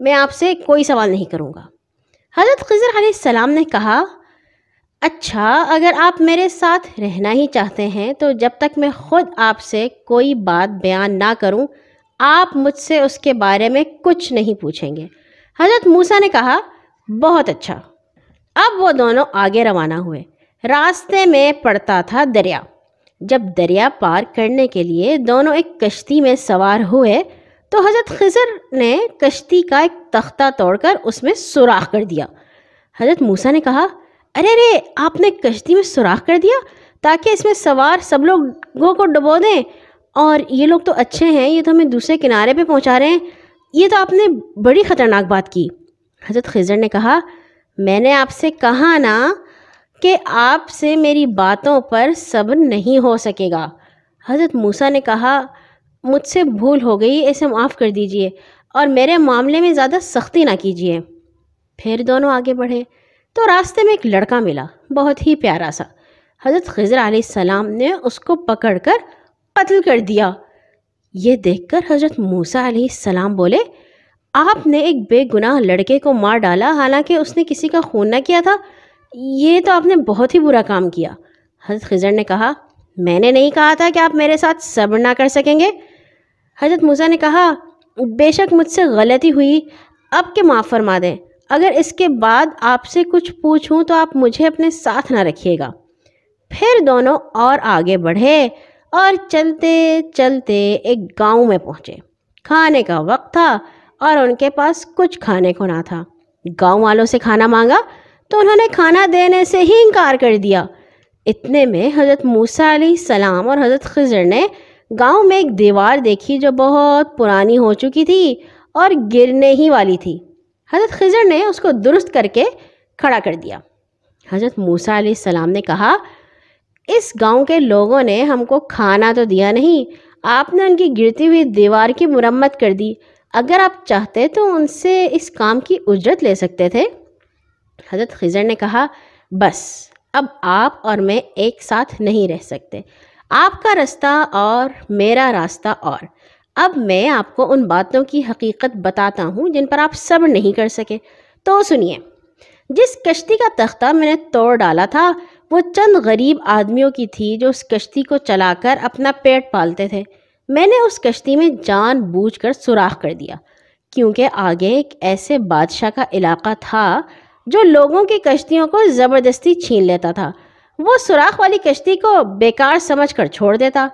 میں آپ سے کوئی سوال نہیں کروں گا۔ حضرت خضر علیہ السلام نے کہا اچھا، اگر آپ میرے ساتھ رہنا ہی چاہتے ہیں تو جب تک میں خود آپ سے کوئی بات بیان نہ کروں آپ مجھ سے اس کے بارے میں کچھ نہیں پوچھیں گے۔ حضرت موسیٰ نے کہا بہت اچھا۔ اب وہ دونوں آگے روانہ ہوئے۔ راستے میں پڑتا تھا دریا۔ جب دریا پار کرنے کے لیے دونوں ایک کشتی میں سوار ہوئے تو حضرت خضر نے کشتی کا ایک تختہ توڑ کر اس میں سوراخ کر دیا۔ حضرت موسیٰ نے کہا ارے آپ نے کشتی میں سوراخ کر دیا تاکہ اس میں سوار سب لوگوں کو ڈبو دیں، اور یہ لوگ تو اچھے ہیں، یہ تو ہمیں دوسرے کنارے پہ پہنچا رہے ہیں، یہ تو آپ نے بڑی خطرناک بات کی۔ حضرت خضر نے کہا میں نے آپ سے کہا نا کہ آپ سے میری باتوں پر صبر نہیں ہو سکے گا۔ حضرت موسیٰ نے کہا مجھ سے بھول ہو گئی، اسے معاف کر دیجئے اور میرے معاملے میں زیادہ سختی نہ کیجیے۔ پھر دونوں آگے بڑھے تو راستے میں ایک لڑکا ملا، بہت ہی پیارا سا۔ حضرت خضر علیہ السلام نے اس کو پکڑ کر قتل کر دیا۔ یہ دیکھ کر حضرت موسیٰ علیہ السلام بولے آپ نے ایک بے گناہ لڑکے کو مار ڈالا حالانکہ اس نے کسی کا خون نہ کیا تھا، یہ تو آپ نے بہت ہی برا کام کیا۔ حضرت خضر نے کہا میں نے نہیں کہا تھا کہ آپ میرے ساتھ صبر نہ کر سکیں گے۔ حضرت موسیٰ نے کہا بے شک مجھ سے غلطی ہوئی، اب کہ معاف فرما دیں، اگر اس کے بعد آپ سے کچھ پوچھوں تو آپ مجھے اپنے ساتھ نہ رکھیے گا۔ پھر دونوں اور آگے بڑھے اور چلتے چلتے ایک گاؤں میں پہنچے۔ کھانے کا وقت تھا اور ان کے پاس کچھ کھانے کو نہ تھا۔ گاؤں والوں سے کھانا مانگا تو انہوں نے کھانا دینے سے ہی انکار کر دیا۔ اتنے میں حضرت موسیٰ علیہ السلام اور حضرت خضر نے گاؤں میں ایک دیوار دیکھی جو بہت پرانی ہو چکی تھی اور گرنے ہی والی تھی۔ حضرت خضر نے اس کو درست کر کے کھڑا کر دیا۔ حضرت موسیٰ علیہ السلام نے کہا اس گاؤں کے لوگوں نے ہم کو کھانا تو دیا نہیں، آپ نے ان کی گرتی ہوئی دیوار کی مرمت کر دی، اگر آپ چاہتے تو ان سے اس کام کی اجرت لے سکتے تھے۔ حضرت خضر نے کہا بس اب آپ اور میں ایک ساتھ نہیں رہ سکتے، آپ کا راستہ اور میرا راستہ اور۔ اب میں آپ کو ان باتوں کی حقیقت بتاتا ہوں جن پر آپ صبر نہیں کر سکے، تو سنیے۔ جس کشتی کا تختہ میں نے توڑ ڈالا تھا وہ چند غریب آدمیوں کی تھی جو اس کشتی کو چلا کر اپنا پیٹ پالتے تھے۔ میں نے اس کشتی میں جان بوجھ کر سوراخ کر دیا کیونکہ آگے ایک ایسے بادشاہ کا علاقہ تھا جو لوگوں کی کشتیوں کو زبردستی چھین لیتا تھا۔ وہ سوراخ والی کشتی کو بیکار سمجھ کر چھوڑ دیتا،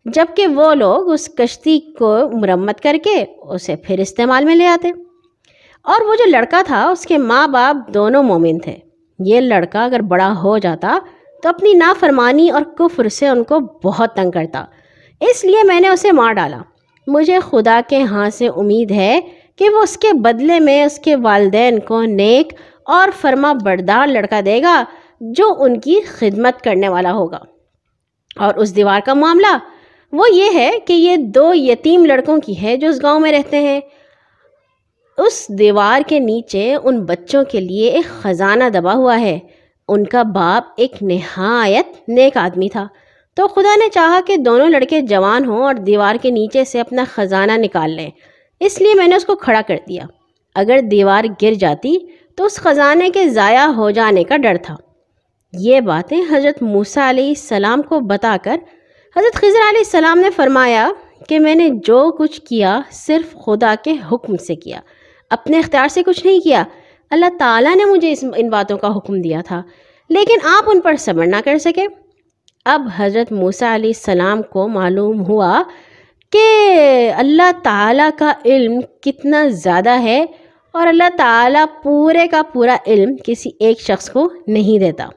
جبکہ وہ لوگ اس کشتی کو مرمت کر کے اسے پھر استعمال میں لے آتے۔ اور وہ جو لڑکا تھا اس کے ماں باپ دونوں مومن تھے۔ یہ لڑکا اگر بڑا ہو جاتا تو اپنی نافرمانی اور کفر سے ان کو بہت تنگ کرتا، اس لیے میں نے اسے مار ڈالا۔ مجھے خدا کے ہاں سے امید ہے کہ وہ اس کے بدلے میں اس کے والدین کو نیک اور فرما بردار لڑکا دے گا جو ان کی خدمت کرنے والا ہوگا۔ اور اس دیوار کا معاملہ وہ یہ ہے کہ یہ 2 یتیم لڑکوں کی ہے جو اس گاؤں میں رہتے ہیں۔ اس دیوار کے نیچے ان بچوں کے لیے ایک خزانہ دبا ہوا ہے۔ ان کا باپ ایک نہایت نیک آدمی تھا، تو خدا نے چاہا کہ دونوں لڑکے جوان ہوں اور دیوار کے نیچے سے اپنا خزانہ نکال لیں، اس لیے میں نے اس کو کھڑا کر دیا۔ اگر دیوار گر جاتی تو اس خزانے کے ضائع ہو جانے کا ڈر تھا۔ یہ باتیں حضرت موسیٰ علیہ السلام کو بتا کر حضرت خضر علیہ السلام نے فرمایا کہ میں نے جو کچھ کیا صرف خدا کے حکم سے کیا، اپنے اختیار سے کچھ نہیں کیا۔ اللہ تعالیٰ نے مجھے ان باتوں کا حکم دیا تھا، لیکن آپ ان پر صبر نہ کر سکے۔ اب حضرت موسیٰ علیہ السلام کو معلوم ہوا کہ اللہ تعالیٰ کا علم کتنا زیادہ ہے اور اللہ تعالیٰ پورے کا پورا علم کسی ایک شخص کو نہیں دیتا۔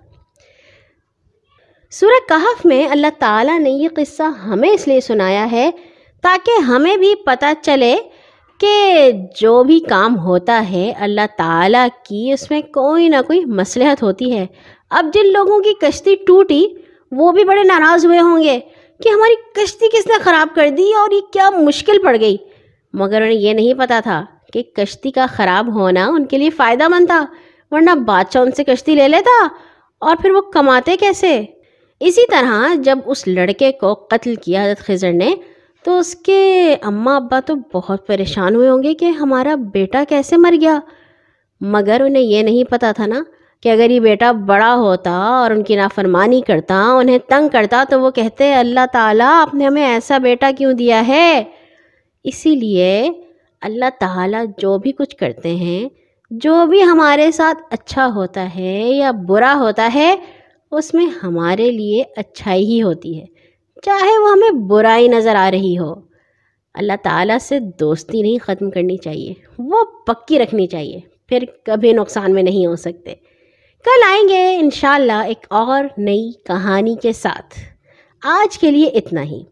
سورہ کہف میں اللہ تعالیٰ نے یہ قصہ ہمیں اس لیے سنایا ہے تاکہ ہمیں بھی پتہ چلے کہ جو بھی کام ہوتا ہے اللہ تعالیٰ کی اس میں کوئی نہ کوئی مصلحت ہوتی ہے۔ اب جن لوگوں کی کشتی ٹوٹی وہ بھی بڑے ناراض ہوئے ہوں گے کہ ہماری کشتی کس نے خراب کر دی اور یہ کیا مشکل پڑ گئی، مگر انہیں یہ نہیں پتہ تھا کہ کشتی کا خراب ہونا ان کے لیے فائدہ مند تھا، ورنہ بادشاہ ان سے کشتی لے لیتا اور پھر وہ کماتے کیسے۔ اسی طرح جب اس لڑکے کو قتل کیا حضرت خضر نے تو اس کے اماں ابا تو بہت پریشان ہوئے ہوں گے کہ ہمارا بیٹا کیسے مر گیا، مگر انہیں یہ نہیں پتہ تھا نا کہ اگر یہ بیٹا بڑا ہوتا اور ان کی نافرمانی کرتا، انہیں تنگ کرتا، تو وہ کہتے اللہ تعالیٰ آپ نے ہمیں ایسا بیٹا کیوں دیا ہے۔ اسی لیے اللہ تعالیٰ جو بھی کچھ کرتے ہیں، جو بھی ہمارے ساتھ اچھا ہوتا ہے یا برا ہوتا ہے، اس میں ہمارے لیے اچھائی ہی ہوتی ہے، چاہے وہ ہمیں برائی نظر آ رہی ہو۔ اللہ تعالیٰ سے دوستی نہیں ختم کرنی چاہیے، وہ پکی رکھنی چاہیے، پھر کبھی نقصان میں نہیں ہو سکتے۔ کل آئیں گے انشاءاللہ ایک اور نئی کہانی کے ساتھ۔ آج کے لیے اتنا ہی۔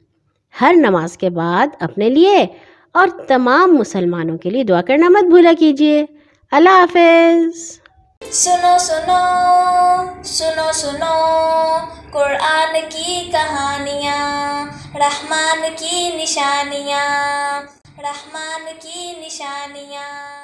ہر نماز کے بعد اپنے لیے اور تمام مسلمانوں کے لیے دعا کرنا مت بھولا کیجیے۔ اللہ حافظ۔ سنو سنو سنو سنو قرآن کی کہانیاں، رحمان کی نشانیاں، رحمان کی نشانیاں۔